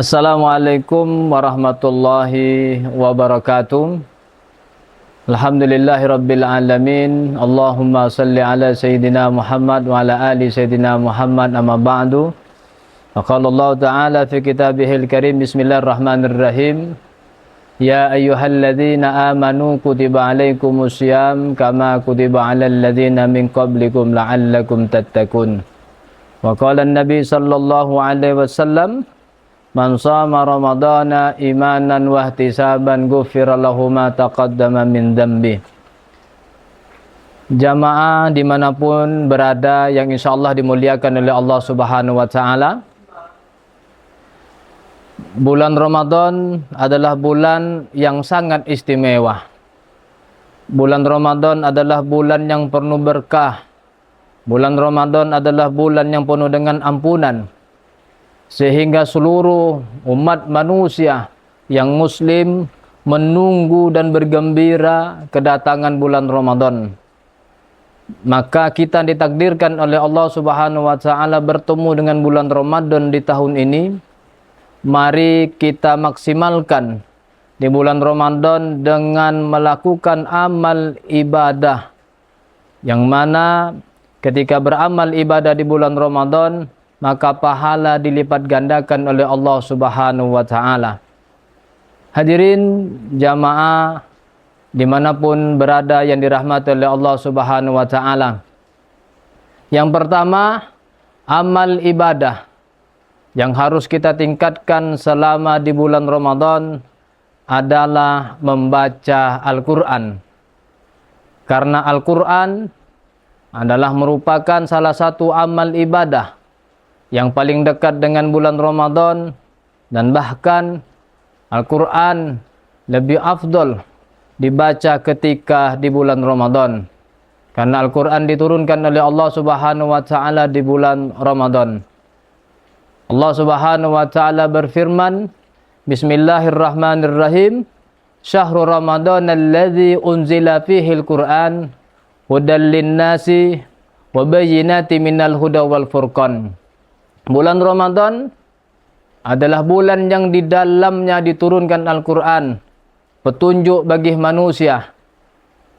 Assalamualaikum warahmatullahi wabarakatuh. Alhamdulillahi rabbil alamin. Allahumma salli ala Sayyidina Muhammad wa ala ali Sayyidina Muhammad, amma ba'du. Faqala Allah Ta'ala fi kitabihil karim, bismillahirrahmanirrahim. Ya ayyuhalladzina amanu kutiba alaikumus syiyam kama kutiba alal ladzina min qablikum la'allakum tattaqun. Wa qala an-nabi sallallahu alaihi wasallam, man shama ramadhana imanan wa ihtisaban ghufira lahu ma taqaddama min dhanbi. Jamaah dimanapun berada yang insyaallah dimuliakan oleh Allah Subhanahu wa Ta'ala, bulan Ramadan adalah bulan yang sangat istimewa. Bulan Ramadan adalah bulan yang penuh berkah. Bulan Ramadan adalah bulan yang penuh dengan ampunan, sehingga seluruh umat manusia yang muslim menunggu dan bergembira kedatangan bulan Ramadan. Maka kita ditakdirkan oleh Allah Subhanahu wa Ta'ala bertemu dengan bulan Ramadan di tahun ini. Mari kita maksimalkan di bulan Ramadan dengan melakukan amal ibadah, yang mana ketika beramal ibadah di bulan Ramadan maka pahala dilipat gandakan oleh Allah Subhanahu wa Ta'ala. Hadirin jamaah dimanapun berada yang dirahmati oleh Allah Subhanahu wa Ta'ala, yang pertama, amal ibadah yang harus kita tingkatkan selama di bulan Ramadan adalah membaca Al-Quran. Karena Al-Quran adalah merupakan salah satu amal ibadah yang paling dekat dengan bulan Ramadan, dan bahkan Al-Quran lebih afdol dibaca ketika di bulan Ramadan, karena Al-Quran diturunkan oleh Allah Subhanahu wa Ta'ala di bulan Ramadan. Allah Subhanahu wa Ta'ala berfirman, Bismillahirrahmanirrahim, Syahrul Ramadan alladzi unzila fihil Qur'an hudal linnasi wa bayyinati minal huda wal furqan. Bulan Ramadan adalah bulan yang di dalamnya diturunkan Al-Quran, petunjuk bagi manusia,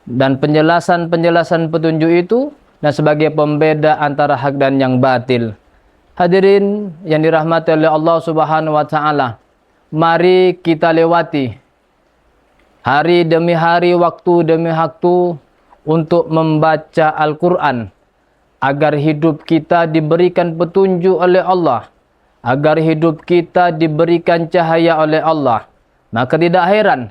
dan penjelasan-penjelasan petunjuk itu dan sebagai pembeda antara hak dan yang batil. Hadirin yang dirahmati oleh Allah Subhanahu wa Ta'ala, mari kita lewati hari demi hari, waktu demi waktu untuk membaca Al-Quran, agar hidup kita diberikan petunjuk oleh Allah, agar hidup kita diberikan cahaya oleh Allah. Maka tidak heran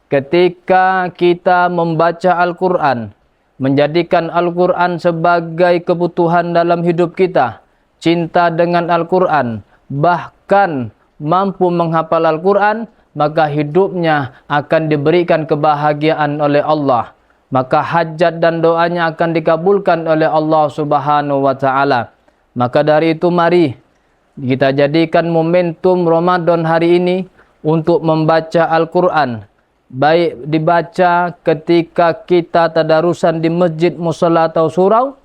ketika kita membaca Al-Quran, menjadikan Al-Quran sebagai kebutuhan dalam hidup kita, cinta dengan Al-Quran, bahkan mampu menghafal Al-Quran, maka hidupnya akan diberikan kebahagiaan oleh Allah. Maka hajat dan doanya akan dikabulkan oleh Allah Subhanahu wa Ta'ala. Maka dari itu mari kita jadikan momentum Ramadan hari ini untuk membaca Al-Quran, baik dibaca ketika kita tadarusan di masjid, mushola atau surau,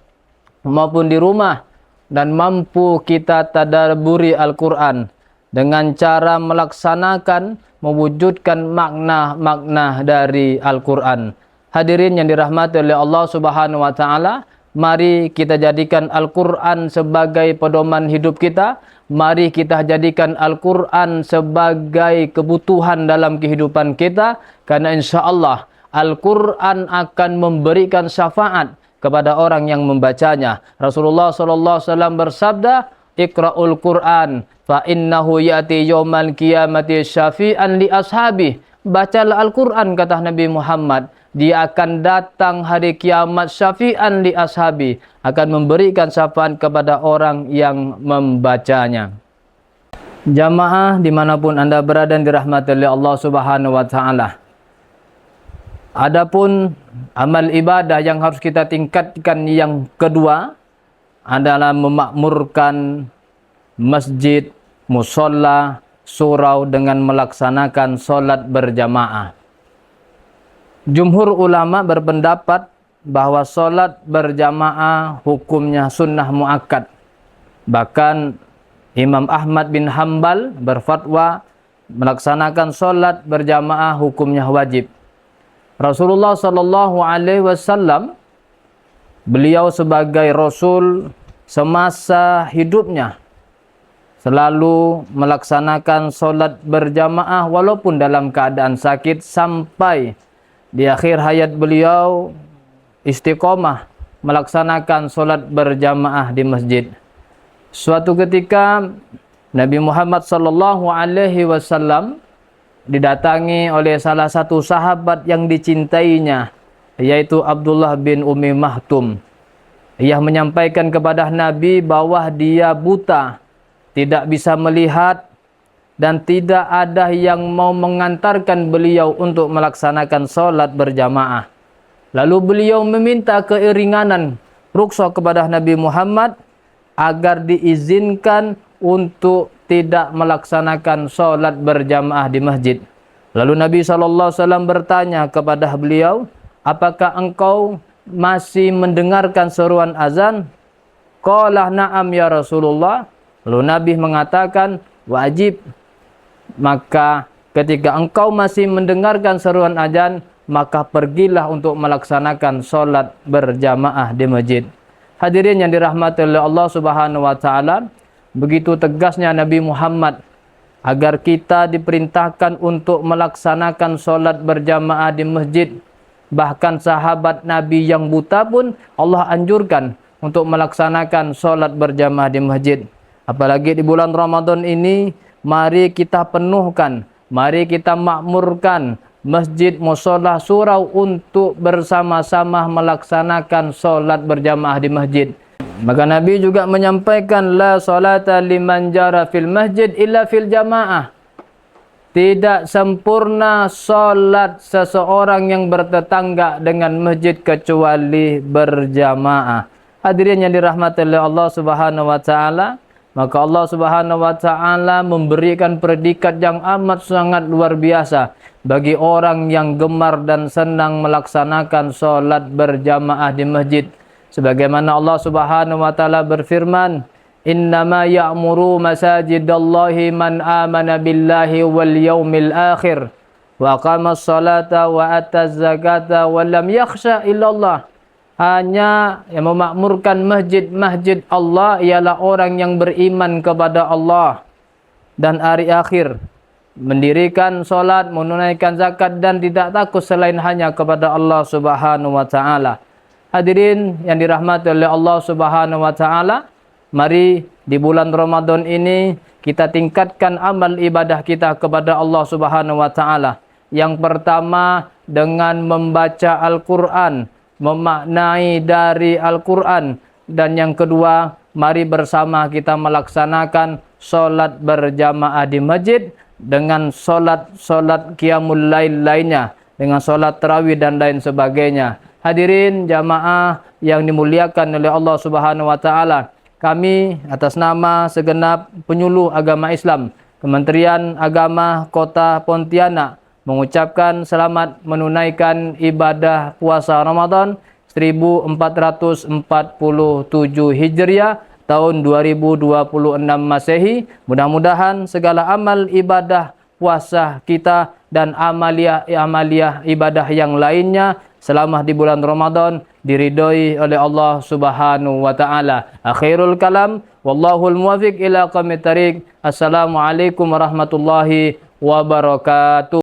maupun di rumah, dan mampu kita tadabburi Al-Quran dengan cara melaksanakan, mewujudkan makna-makna dari Al-Quran. Hadirin yang dirahmati oleh Allah Subhanahu wa Ta'ala, mari kita jadikan Al-Quran sebagai pedoman hidup kita. Mari kita jadikan Al-Quran sebagai kebutuhan dalam kehidupan kita, karena insyaAllah Al-Quran akan memberikan syafaat kepada orang yang membacanya. Rasulullah SAW bersabda, Iqra'ul Quran fa innahu ya'ti yawmal qiyamati syafi'an li ashabi. Bacalah Al-Quran, kata Nabi Muhammad, dia akan datang hari kiamat syafi'an li ashabi, akan memberikan syafaat kepada orang yang membacanya. Jamaah dimanapun anda berada dirahmati oleh Allah Subhanahu wa Ta'ala, adapun amal ibadah yang harus kita tingkatkan yang kedua adalah memakmurkan masjid, mushola, surau dengan melaksanakan solat berjamaah. Jumhur ulama berpendapat bahwa solat berjamaah hukumnya sunnah muakkad. Bahkan Imam Ahmad bin Hambal berfatwa melaksanakan solat berjamaah hukumnya wajib. Rasulullah sallallahu alaihi wasallam, beliau sebagai Rasul semasa hidupnya selalu melaksanakan solat berjamaah walaupun dalam keadaan sakit, sampai di akhir hayat beliau istiqomah melaksanakan solat berjamaah di masjid. Suatu ketika Nabi Muhammad sallallahu alaihi wasallam didatangi oleh salah satu sahabat yang dicintainya, yaitu Abdullah bin Ummi Maktum. Ia menyampaikan kepada Nabi bahwa dia buta, tidak bisa melihat, dan tidak ada yang mau mengantarkan beliau untuk melaksanakan solat berjamaah. Lalu beliau meminta keringanan, rukhsah kepada Nabi Muhammad agar diizinkan untuk tidak melaksanakan solat berjamaah di masjid. Lalu Nabi SAW bertanya kepada beliau, apakah engkau masih mendengarkan seruan azan? Qala na'am ya Rasulullah. Lalu Nabi mengatakan, wajib. Maka ketika engkau masih mendengarkan seruan azan, maka pergilah untuk melaksanakan solat berjamaah di masjid. Hadirin yang dirahmati oleh Allah Subhanahu wa taala, begitu tegasnya Nabi Muhammad agar kita diperintahkan untuk melaksanakan solat berjamaah di masjid. Bahkan sahabat Nabi yang buta pun Allah anjurkan untuk melaksanakan solat berjamaah di masjid. Apalagi di bulan Ramadan ini, mari kita penuhkan, mari kita makmurkan masjid, mushola, surau untuk bersama-sama melaksanakan solat berjamaah di masjid. Maka Nabi juga menyampaikan, la salata liman jara fil masjid illa fil jamaah. Tidak sempurna solat seseorang yang bertetangga dengan masjid kecuali berjamaah. Hadirin yang dirahmati oleh Allah Subhanahu wa taala, maka Allah Subhanahu wa taala memberikan predikat yang amat sangat luar biasa bagi orang yang gemar dan senang melaksanakan solat berjamaah di masjid. Sebagaimana Allah Subhanahu wa taala berfirman, innama ya'muru masajidallahi man amana billahi wal yaumil akhir wa aqamas salata wa ataz zakata wa lam yakhsha illallah. Hanya yang memakmurkan masjid-masjid Allah ialah orang yang beriman kepada Allah dan hari akhir, mendirikan solat, menunaikan zakat, dan tidak takut selain hanya kepada Allah Subhanahu wa taala. Hadirin yang dirahmati oleh Allah Subhanahu wa taala, mari di bulan Ramadan ini kita tingkatkan amal ibadah kita kepada Allah Subhanahu wa taala. Yang pertama dengan membaca Al-Qur'an, memaknai dari Al-Quran. Dan yang kedua, mari bersama kita melaksanakan solat berjamaah di masjid dengan solat qiyamul lail lainnya, dengan solat tarawih dan lain sebagainya. Hadirin jamaah yang dimuliakan oleh Allah Subhanahu wa taala, kami atas nama segenap penyuluh agama Islam Kementerian Agama Kota Pontianak mengucapkan selamat menunaikan ibadah puasa Ramadan 1447 Hijriah tahun 2026 Masehi. Mudah-mudahan segala amal ibadah puasa kita dan amalia ibadah yang lainnya selama di bulan Ramadan diridhoi oleh Allah Subhanahu wa taala. Akhirul kalam, wallahul muwaffiq ila aqwamit thariq. Assalamualaikum warahmatullahi wabarakatuh.